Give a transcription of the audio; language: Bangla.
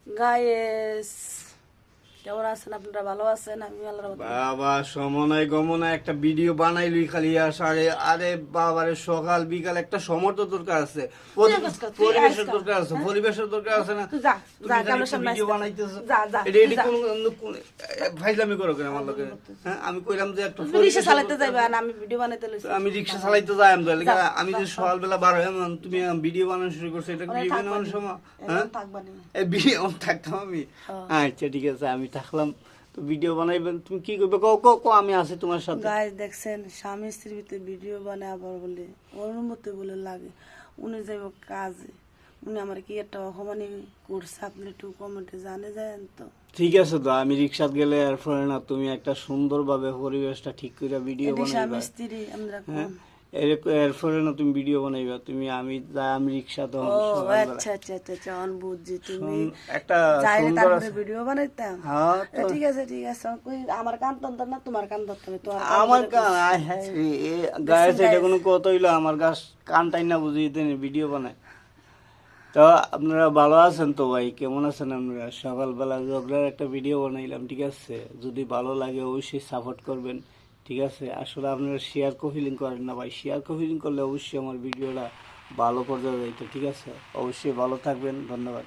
গায়েস কেমন আছেন আপনারা? ভালো আছেন? আমি বাবা সময় গমনা একটা ভিডিও বানাইলি খালি আরে আরে বাবারে সকাল বিকাল একটা সময় তো দরকার আছে, পরিবেশের দরকার আছে, পরিবেশের দরকার আছে না? ভিডিও বানাইতেছো এটা কোন ফাইজলামি করো কেন আমার লোকে? হ্যাঁ আমি কইলাম যে একটা রিকশা চালাতে যাইবা না, আমি ভিডিও বানাইতে লইছি। আমি রিকশা চালাইতে যাই আমি যে সকালবেলা বার হই তুমি ভিডিও বানানো শুরু করছো, এটা ভিডিও বানানোর সময়? হ্যাঁ এই ভিডিও থাকতাম আমি। আচ্ছা ঠিক আছে আমি থাকলাম, তো ভিডিও বানাইবেন, তুমি কি করবে কো আমি আছি তোমার সাথে। গাইস দেখছেন স্বামী স্ত্রীর ভিতরে ভিডিও বানায় আবার বলে অনুমতি বলে লাগে, উনি যাইব কাজে, উনি আমার কি একটা অপমানি করছে, আপনি একটু কমেন্টে জানে যান তো। ঠিক আছে তো আমি রিকশাত গেলে এরপরে না তুমি একটা সুন্দরভাবে পরিবেশটা ঠিক করে ভিডিও বানাইবা। স্বামী স্ত্রী আমরা এরপরে না তুমি ভিডিও বানাইবা, তুমি আমি রিকশা তো আচ্ছা আচ্ছা আচ্ছা বুঝছি, তুমি একটা সুন্দর ভিডিও বানাইতাম। হ্যাঁ ঠিক আছে ঠিক আছে, আমার কান তন্তর না তোমার কান ধরতে হবে, তোমার আমার কান গায়ে এটা কোনো কথা হইলো আমার গাছ কানটাই না বুঝিয়ে দেন ভিডিও বানায়। তো আপনারা ভালো আছেন তো ভাই? কেমন আছেন আপনারা? সকালবেলা ঝগড়ার একটা ভিডিও বানাইলাম, ঠিক আছে? যদি ভালো লাগে অবশ্যই সাপোর্ট করবেন, ঠিক আছে? আসলে আপনারা শেয়ার কপিলিং করেন না ভাই, শেয়ার কপিলিং করলে অবশ্যই আমার ভিডিওটা ভালো পর্যায়ে যাইতো, ঠিক আছে? অবশ্যই ভালো থাকবেন, ধন্যবাদ।